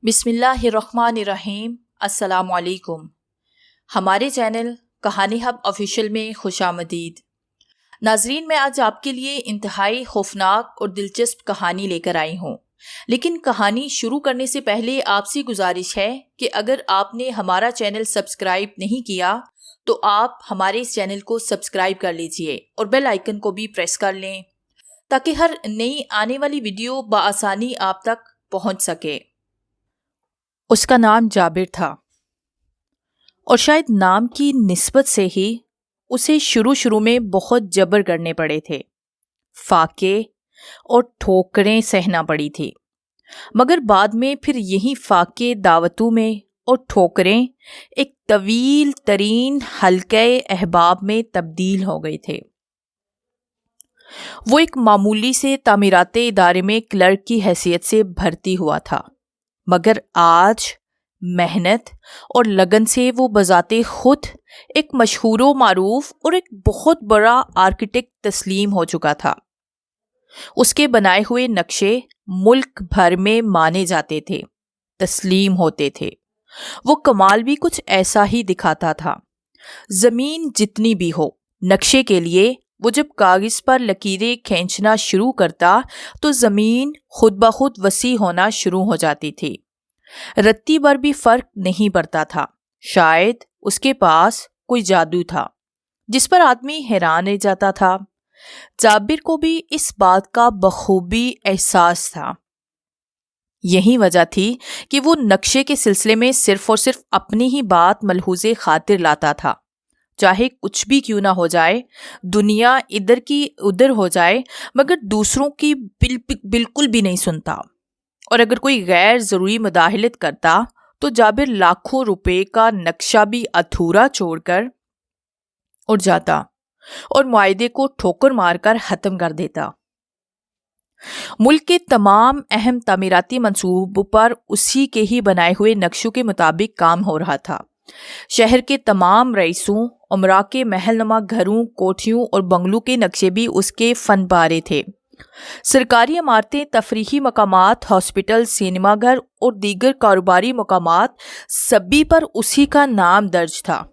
بسم اللہ الرحمن الرحیم۔ السلام علیکم۔ ہمارے چینل کہانی ہب آفیشیل میں خوش آمدید۔ ناظرین، میں آج آپ کے لیے انتہائی خوفناک اور دلچسپ کہانی لے کر آئی ہوں، لیکن کہانی شروع کرنے سے پہلے آپ سے گزارش ہے کہ اگر آپ نے ہمارا چینل سبسکرائب نہیں کیا تو آپ ہمارے اس چینل کو سبسکرائب کر لیجئے اور بیل آئیکن کو بھی پریس کر لیں تاکہ ہر نئی آنے والی ویڈیو بآسانی آپ تک پہنچ سکے۔ اس کا نام جابر تھا، اور شاید نام کی نسبت سے ہی اسے شروع میں بہت جبر کرنے پڑے تھے، فاقے اور ٹھوکریں سہنا پڑی تھی، مگر بعد میں پھر یہی فاقے دعوتوں میں اور ٹھوکریں ایک طویل ترین حلقہ احباب میں تبدیل ہو گئے تھے۔ وہ ایک معمولی سے تعمیراتی ادارے میں کلرک کی حیثیت سے بھرتی ہوا تھا، مگر آج محنت اور لگن سے وہ بذات خود ایک مشہور و معروف اور ایک بہت بڑا آرکیٹیکٹ تسلیم ہو چکا تھا۔ اس کے بنائے ہوئے نقشے ملک بھر میں مانے جاتے تھے، تسلیم ہوتے تھے۔ وہ کمال بھی کچھ ایسا ہی دکھاتا تھا۔ زمین جتنی بھی ہو، نقشے کے لیے وہ جب کاغذ پر لکیریں کھینچنا شروع کرتا تو زمین خود بخود وسیع ہونا شروع ہو جاتی تھی۔ رتی بھر بھی فرق نہیں پڑتا تھا۔ شاید اس کے پاس کوئی جادو تھا جس پر آدمی حیران رہ جاتا تھا۔ جابر کو بھی اس بات کا بخوبی احساس تھا۔ یہی وجہ تھی کہ وہ نقشے کے سلسلے میں صرف اور صرف اپنی ہی بات ملحوظ خاطر لاتا تھا، چاہے کچھ بھی کیوں نہ ہو جائے، دنیا ادھر کی ادھر ہو جائے، مگر دوسروں کی بالکل بھی نہیں سنتا۔ اور اگر کوئی غیر ضروری مداخلت کرتا تو جابر لاکھوں روپے کا نقشہ بھی ادھورا چھوڑ کر اڑ جاتا اور معاہدے کو ٹھوکر مار کر ختم کر دیتا۔ ملک کے تمام اہم تعمیراتی منصوبوں پر اسی کے ہی بنائے ہوئے نقشوں کے مطابق کام ہو رہا تھا۔ شہر کے تمام رئیسوں، امراء کے محل نما گھروں، کوٹھیوں اور بنگلوں کے نقشے بھی اس کے فن پارے تھے۔ سرکاری عمارتیں، تفریحی مقامات، ہاسپٹل، سینما گھر اور دیگر کاروباری مقامات، سبھی پر اسی کا نام درج تھا۔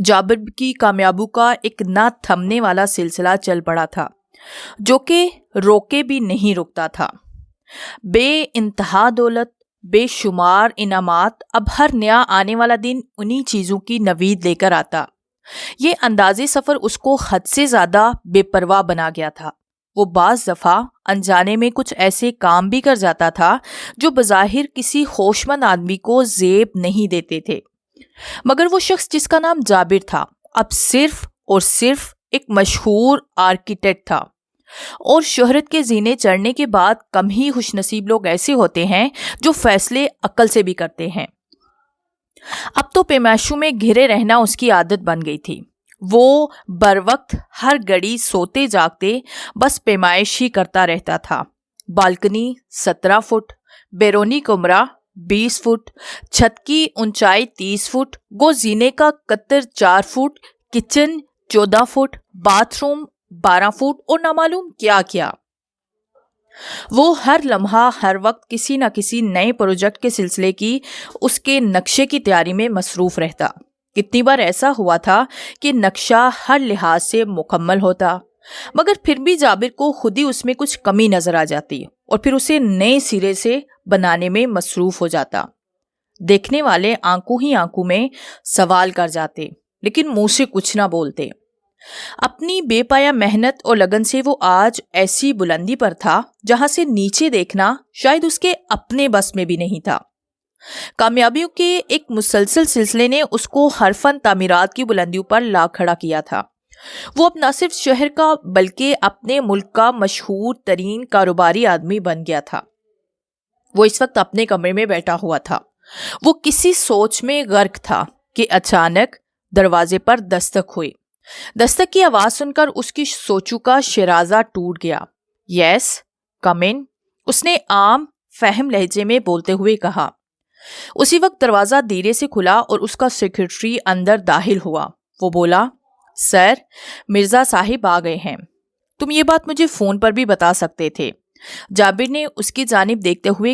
جابر کی کامیابیوں کا ایک نہ تھمنے والا سلسلہ چل پڑا تھا جو کہ روکے بھی نہیں رکتا تھا۔ بے انتہا دولت، بے شمار انعامات، اب ہر نیا آنے والا دن انہی چیزوں کی نوید لے کر آتا۔ یہ انداز سفر اس کو حد سے زیادہ بے پرواہ بنا گیا تھا۔ وہ بعض دفعہ انجانے میں کچھ ایسے کام بھی کر جاتا تھا جو بظاہر کسی ہوشمند آدمی کو زیب نہیں دیتے تھے، مگر وہ شخص جس کا نام جابر تھا اب صرف اور صرف ایک مشہور آرکیٹیکٹ تھا۔ اور شہرت کے زینے چڑھنے کے بعد کم ہی خوش نصیب لوگ ایسے ہوتے ہیں جو فیصلے عقل سے بھی کرتے ہیں۔ اب تو پیمائشوں میں گھرے رہنا اس کی عادت بن گئی تھی۔ وہ بر وقت ہر گھڑی سوتے جاگتے بس پیمائش ہی کرتا رہتا تھا۔ بالکنی 17 فٹ، بیرونی کمرہ 20 فٹ، چھت کی اونچائی 30 فٹ، گو زینے کا قطر 4 fit, kitchen 14 fit, bath room 12 fit اور نامعلوم کیا کیا۔ وہ ہر لمحہ ہر وقت کسی نہ کسی نئے پروجیکٹ کے سلسلے کی اس کے نقشے کی تیاری میں مصروف رہتا۔ کتنی بار ایسا ہوا تھا کہ نقشہ ہر لحاظ سے مکمل ہوتا، مگر پھر بھی جابر کو خود ہی اس میں کچھ کمی نظر آ جاتی اور پھر اسے نئے سرے سے بنانے میں مصروف ہو جاتا۔ دیکھنے والے آنکھوں ہی آنکھوں میں سوال کر جاتے لیکن منہ سے کچھ نہ بولتے۔ اپنی بے پایا محنت اور لگن سے وہ آج ایسی بلندی پر تھا جہاں سے نیچے دیکھنا شاید اس کے اپنے بس میں بھی نہیں تھا۔ کامیابیوں کے ایک مسلسل سلسلے نے اس کو ہر فن تعمیرات کی بلندیوں پر لا کھڑا کیا تھا۔ وہ اب نہ صرف شہر کا بلکہ اپنے ملک کا مشہور ترین کاروباری آدمی بن گیا تھا۔ وہ اس وقت اپنے کمرے میں بیٹھا ہوا تھا۔ وہ کسی سوچ میں غرق تھا کہ اچانک دروازے پر دستک ہوئی۔ دستک کی آواز سن کر اس کی سوچوں کا شیرازہ ٹوٹ گیا۔ یس، کم ان، اس نے عام فہم لہجے میں بولتے ہوئے کہا۔ اسی وقت دروازہ دھیرے سے کھلا اور اس کا سیکرٹری اندر داخل ہوا۔ وہ بولا، سر، مرزا صاحب آ گئے ہیں۔ تم یہ بات مجھے فون پر بھی بتا سکتے تھے۔ جابر نے اس کی جانب دیکھتے ہوئے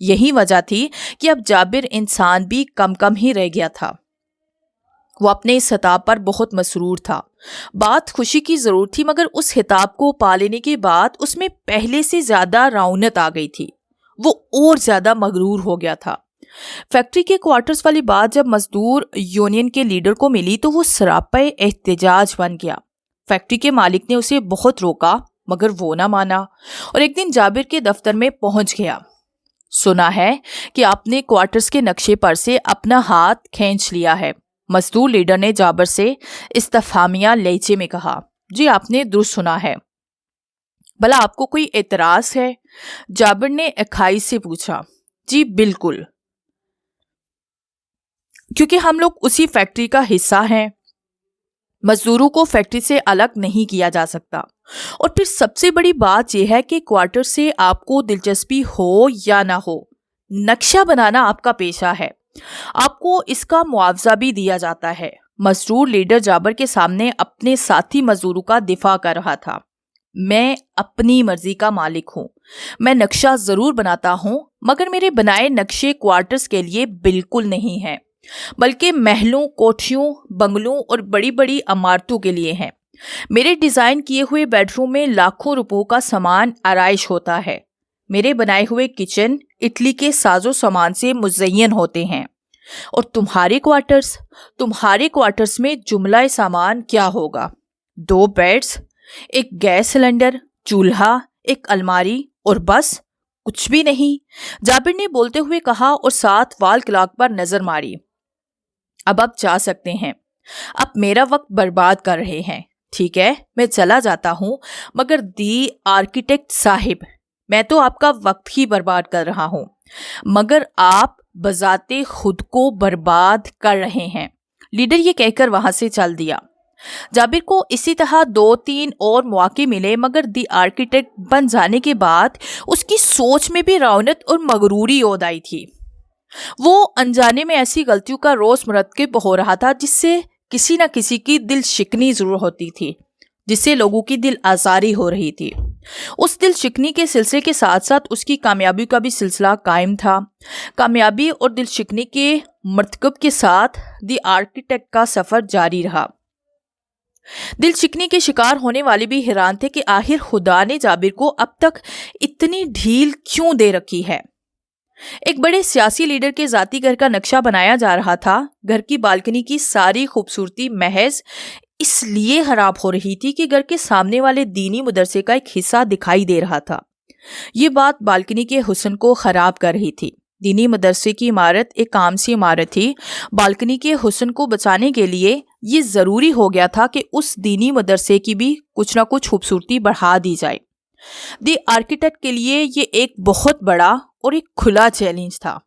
یہی وجہ تھی کہ اب جابر انسان بھی کم کم ہی رہ گیا تھا۔ وہ اپنے اس خطاب پر بہت مسرور تھا۔ بات خوشی کی ضرور تھی، مگر اس خطاب کو پا لینے کے بعد اس میں پہلے سے زیادہ رونق آ گئی تھی۔ وہ اور زیادہ مغرور ہو گیا تھا۔ فیکٹری کے کوارٹرز والی بات جب مزدور یونین کے لیڈر کو ملی تو وہ سراپا احتجاج بن گیا۔ فیکٹری کے مالک نے اسے بہت روکا، مگر وہ نہ مانا اور ایک دن جابر کے دفتر میں پہنچ گیا۔ سنا ہے کہ آپ نے کوارٹرز کے نقشے پر سے اپنا ہاتھ کھینچ لیا ہے۔ مزدور لیڈر نے جابر سے استفہامیہ لہجے میں کہا۔ جی آپ نے درست سنا ہے۔ بھلا آپ کو کوئی اعتراض ہے؟ جابر نے اکھائی سے پوچھا۔ جی بالکل، کیونکہ ہم لوگ اسی فیکٹری کا حصہ ہیں۔ مزدوروں کو فیکٹری سے الگ نہیں کیا جا سکتا، اور پھر سب سے بڑی بات یہ ہے کہ کوارٹر سے آپ کو دلچسپی ہو یا نہ ہو، نقشہ بنانا آپ کا پیشہ ہے۔ آپ کو اس کا معاوضہ بھی دیا جاتا ہے۔ مزدور لیڈر جابر کے سامنے اپنے ساتھی مزدوروں کا دفاع کر رہا تھا۔ میں اپنی مرضی کا مالک ہوں، میں نقشہ ضرور بناتا ہوں، مگر میرے بنائے نقشے کوارٹرز کے لیے بالکل نہیں ہیں، بلکہ محلوں، کوٹھیوں، بنگلوں اور بڑی بڑی عمارتوں کے لیے ہیں۔ میرے ڈیزائن کیے ہوئے بیڈ روم میں لاکھوں روپوں کا سامان آرائش ہوتا ہے۔ میرے بنائے ہوئے کچن اٹلی کے ساز و سامان سے مزین ہوتے ہیں، اور تمہارے کوارٹرز میں جملہ سامان کیا ہوگا؟ 2 بیڈز، ایک گیس سلنڈر، چولہا، ایک الماری، اور بس کچھ بھی نہیں، جابر نے بولتے ہوئے کہا اور ساتھ وال کلاک پر نظر ماری۔ اب آپ جا سکتے ہیں، آپ میرا وقت برباد کر رہے ہیں۔ ٹھیک ہے، میں چلا جاتا ہوں، مگر دی آرکیٹیکٹ صاحب، میں تو آپ کا وقت ہی برباد کر رہا ہوں، مگر آپ بذات خود کو برباد کر رہے ہیں۔ لیڈر یہ کہہ کر وہاں سے چل دیا۔ جابر کو اسی طرح 2-3 اور مواقع ملے، مگر دی آرکیٹیکٹ بن جانے کے بعد اس کی سوچ میں بھی رونق اور مغروری عود آئی تھی۔ وہ انجانے میں ایسی غلطیوں کا روز مرتکب ہو رہا تھا جس سے کسی نہ کسی کی دل شکنی ضرور ہوتی تھی، جس سے لوگوں کی دل آزاری ہو رہی تھی۔ اس دل شکنی کے سلسلے کے ساتھ ساتھ اس کی کامیابی کا بھی سلسلہ قائم تھا۔ کامیابی اور دل شکنی کے مرتکب کے ساتھ دی آرکیٹیکٹ کا سفر جاری رہا۔ دل شکنی کے شکار ہونے والے بھی حیران تھے کہ آخر خدا نے جابر کو اب تک اتنی ڈھیل کیوں دے رکھی ہے۔ ایک بڑے سیاسی لیڈر کے ذاتی گھر کا نقشہ بنایا جا رہا تھا۔ گھر کی بالکنی کی ساری خوبصورتی محض اس لیے خراب ہو رہی تھی کہ گھر کے سامنے والے دینی مدرسے کا ایک حصہ دکھائی دے رہا تھا۔ یہ بات بالکنی کے حسن کو خراب کر رہی تھی۔ دینی مدرسے کی عمارت ایک عام سی عمارت تھی۔ بالکنی کے حسن کو بچانے کے لیے یہ ضروری ہو گیا تھا کہ اس دینی مدرسے کی بھی کچھ نہ کچھ خوبصورتی بڑھا دی جائے۔ دی آرکیٹیکٹ کے لیے یہ ایک بہت بڑا اور ایک کھلا چیلنج تھا۔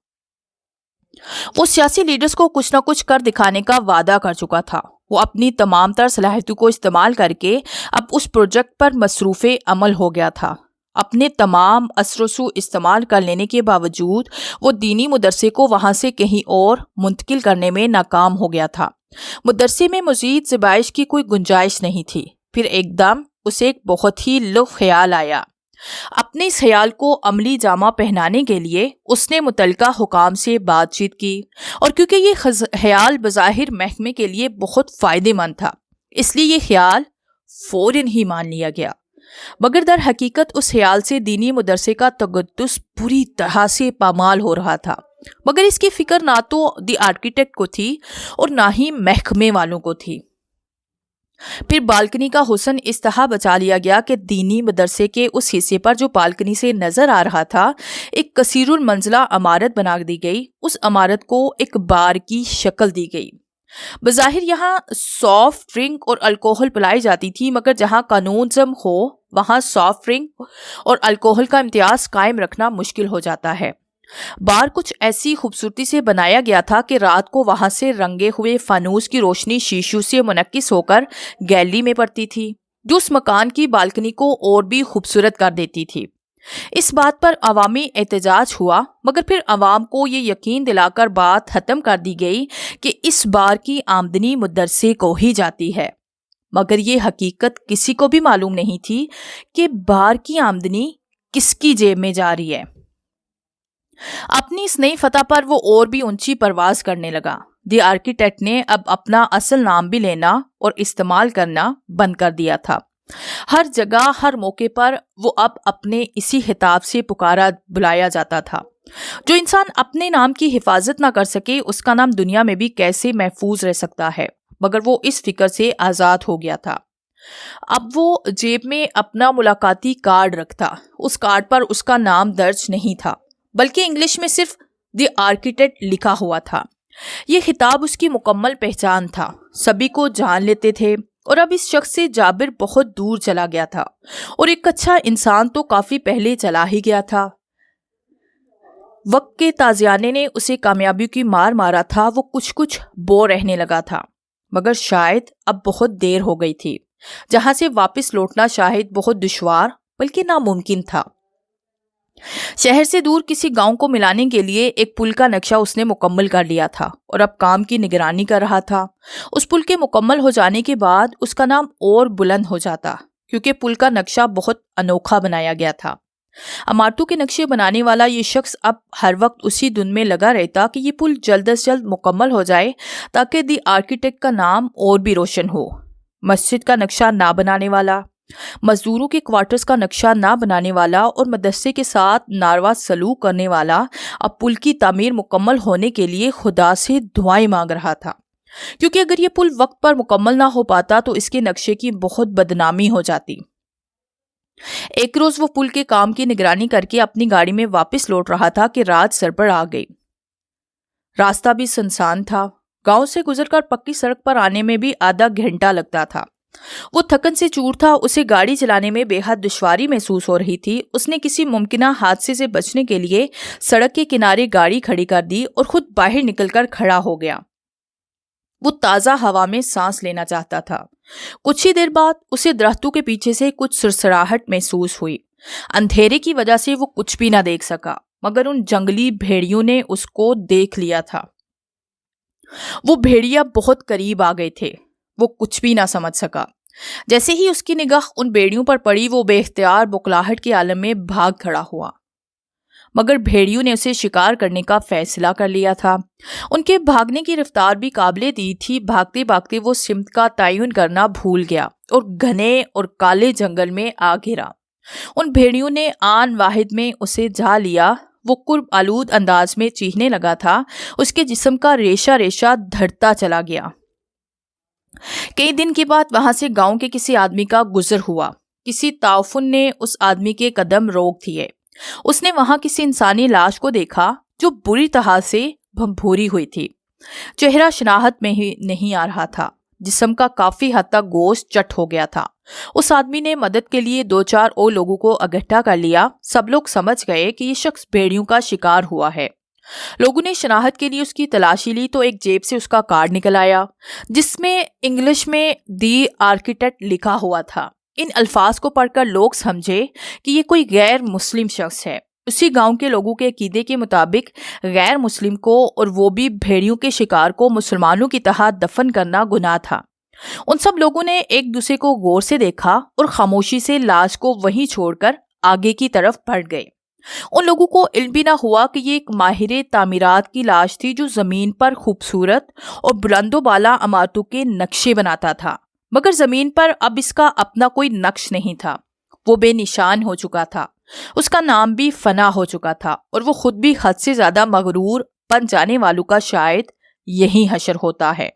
وہ سیاسی لیڈرز کو کچھ نہ کچھ کر دکھانے کا وعدہ کر چکا تھا۔ وہ اپنی تمام تر صلاحیتوں کو استعمال کر کے اب اس پروجیکٹ پر مصروف عمل ہو گیا تھا۔ اپنے تمام اثر و سو استعمال کر لینے کے باوجود وہ دینی مدرسے کو وہاں سے کہیں اور منتقل کرنے میں ناکام ہو گیا تھا۔ مدرسے میں مزید زبائش کی کوئی گنجائش نہیں تھی۔ پھر ایک دم اسے ایک بہت ہی لطف خیال آیا۔ اپنے اس خیال کو عملی جامہ پہنانے کے لیے اس نے متعلقہ حکام سے بات چیت کی، اور کیونکہ یہ خیال بظاہر محکمے کے لیے بہت فائدہ مند تھا، اس لیے یہ خیال فوراً ہی مان لیا گیا۔ مگر در حقیقت اس خیال سے دینی مدرسے کا تقدس پوری طرح سے پامال ہو رہا تھا، مگر اس کی فکر نہ تو دی آرکیٹیکٹ کو تھی اور نہ ہی محکمے والوں کو تھی۔ پھر بالکنی کا حسن اس طرح بچا لیا گیا کہ دینی مدرسے کے اس حصے پر جو بالکنی سے نظر آ رہا تھا ایک کثیر المنزلہ عمارت بنا دی گئی۔ اس عمارت کو ایک بار کی شکل دی گئی۔ بظاہر یہاں سافٹ ڈرنک اور الکوہل پلائی جاتی تھی، مگر جہاں قانون ضم ہو وہاں سافٹ ڈرنک اور الکوہل کا امتیاز قائم رکھنا مشکل ہو جاتا ہے۔ بار کچھ ایسی خوبصورتی سے بنایا گیا تھا کہ رات کو وہاں سے رنگے ہوئے فانوس کی روشنی شیشوں سے منعکس ہو کر گیلری میں پڑتی تھی، جو اس مکان کی بالکنی کو اور بھی خوبصورت کر دیتی تھی۔ اس بات پر عوامی احتجاج ہوا، مگر پھر عوام کو یہ یقین دلا کر بات ختم کر دی گئی کہ اس بار کی آمدنی مدرسے کو ہی جاتی ہے۔ مگر یہ حقیقت کسی کو بھی معلوم نہیں تھی کہ بار کی آمدنی کس کی جیب میں جا رہی ہے۔ اپنی اس نئی فتح پر وہ اور بھی اونچی پرواز کرنے لگا۔ دی آرکیٹیکٹ نے اب اپنا اصل نام بھی لینا اور استعمال کرنا بند کر دیا تھا۔ ہر جگہ ہر موقع پر وہ اب اپنے اسی خطاب سے پکارا بلایا جاتا تھا۔ جو انسان اپنے نام کی حفاظت نہ کر سکے اس کا نام دنیا میں بھی کیسے محفوظ رہ سکتا ہے؟ مگر وہ اس فکر سے آزاد ہو گیا تھا۔ اب وہ جیب میں اپنا ملاقاتی کارڈ رکھتا۔ اس کارڈ پر اس کا نام درج نہیں تھا بلکہ انگلش میں صرف دی آرکیٹیکٹ لکھا ہوا تھا۔ یہ خطاب اس کی مکمل پہچان تھا۔ سبھی کو جان لیتے تھے اور اب اس شخص سے جابر بہت دور چلا گیا تھا، اور ایک اچھا انسان تو کافی پہلے چلا ہی گیا تھا۔ وقت کے تازیانے نے اسے کامیابی کی مار مارا تھا۔ وہ کچھ بور رہنے لگا تھا، مگر شاید اب بہت دیر ہو گئی تھی، جہاں سے واپس لوٹنا شاید بہت دشوار بلکہ ناممکن تھا۔ شہر سے دور کسی گاؤں کو ملانے کے لیے ایک پل کا نقشہ اس نے مکمل کر لیا تھا اور اب کام کی نگرانی کر رہا تھا۔ اس پل کے مکمل ہو جانے کے بعد اس کا نام اور بلند ہو جاتا، کیونکہ پل کا نقشہ بہت انوکھا بنایا گیا تھا۔ عمارتوں کے نقشے بنانے والا یہ شخص اب ہر وقت اسی دھن میں لگا رہتا کہ یہ پل جلد از جلد مکمل ہو جائے تاکہ دی آرکیٹیکٹ کا نام اور بھی روشن ہو۔ مسجد کا نقشہ نہ بنانے والا، مزدوروں کے کوارٹرز کا نقشہ نہ بنانے والا اور مدرسے کے ساتھ ناروا سلوک کرنے والا اب پل کی تعمیر مکمل ہونے کے لیے خدا سے دعائیں مانگ رہا تھا، کیونکہ اگر یہ پل وقت پر مکمل نہ ہو پاتا تو اس کے نقشے کی بہت بدنامی ہو جاتی۔ ایک روز وہ پل کے کام کی نگرانی کر کے اپنی گاڑی میں واپس لوٹ رہا تھا کہ رات سر پر آ گئی۔ راستہ بھی سنسان تھا۔ گاؤں سے گزر کر پکی سڑک پر آنے میں بھی آدھا گھنٹہ لگتا تھا۔ وہ تھکن سے چور تھا، اسے گاڑی چلانے میں بے حد دشواری محسوس ہو رہی تھی۔ اس نے کسی ممکنہ حادثے سے بچنے کے لیے سڑک کے کنارے گاڑی کھڑی کر دی اور خود باہر نکل کر کھڑا ہو گیا۔ وہ تازہ ہوا میں سانس لینا چاہتا تھا۔ کچھ ہی دیر بعد اسے درختوں کے پیچھے سے کچھ سرسراہٹ محسوس ہوئی۔ اندھیرے کی وجہ سے وہ کچھ بھی نہ دیکھ سکا، مگر ان جنگلی بھیڑیوں نے اس کو دیکھ لیا تھا۔ وہ بھیڑیا بہت قریب آ گئے تھے۔ وہ کچھ بھی نہ سمجھ سکا۔ جیسے ہی اس کی نگاہ ان بھیڑیوں پر پڑی وہ بے اختیار بکلاہٹ کے عالم میں بھاگ کھڑا ہوا، مگر بھیڑیوں نے اسے شکار کرنے کا فیصلہ کر لیا تھا۔ ان کے بھاگنے کی رفتار بھی قابل دید تھی۔ بھاگتے بھاگتے وہ سمت کا تعین کرنا بھول گیا اور گھنے اور کالے جنگل میں آ گھرا۔ ان بھیڑیوں نے آن واحد میں اسے جا لیا۔ وہ قرب آلود انداز میں چیخنے لگا تھا۔ اس کے جسم کا ریشہ ریشہ دھڑتا چلا گیا۔ کئی دن کے بعد وہاں سے گاؤں کے کسی آدمی کا گزر ہوا۔ کسی تعفن نے اس آدمی کے قدم روک دیے۔ اس نے وہاں کسی انسانی لاش کو دیکھا جو بری طرح سے بھنبھوری ہوئی تھی۔ چہرہ شناخت میں ہی نہیں آ رہا تھا۔ جسم کا کافی حد تک گوشت چٹ ہو گیا تھا۔ اس آدمی نے مدد کے لیے 2-4 اور لوگوں کو اکٹھا کر لیا۔ سب لوگ سمجھ گئے کہ یہ شخص بھیڑیوں کا شکار ہوا ہے۔ لوگوں نے شناخت کے لیے اس کی تلاشی لی تو ایک جیب سے اس کا کارڈ نکل آیا جس میں انگلش میں دی آرکیٹیکٹ لکھا ہوا تھا۔ ان الفاظ کو پڑھ کر لوگ سمجھے کہ یہ کوئی غیر مسلم شخص ہے۔ اسی گاؤں کے لوگوں کے عقیدے کے مطابق غیر مسلم کو، اور وہ بھی بھیڑیوں کے شکار کو، مسلمانوں کی طرح دفن کرنا گناہ تھا۔ ان سب لوگوں نے ایک دوسرے کو غور سے دیکھا اور خاموشی سے لاش کو وہیں چھوڑ کر آگے کی طرف بڑھ گئے۔ ان لوگوں کو علم بھی نہ ہوا کہ یہ ایک ماہر تعمیرات کی لاش تھی جو زمین پر خوبصورت اور بلند و بالا عمارتوں کے نقشے بناتا تھا، مگر زمین پر اب اس کا اپنا کوئی نقش نہیں تھا۔ وہ بے نشان ہو چکا تھا۔ اس کا نام بھی فنا ہو چکا تھا، اور وہ خود بھی حد سے زیادہ مغرور بن جانے والوں کا شاید یہی حشر ہوتا ہے۔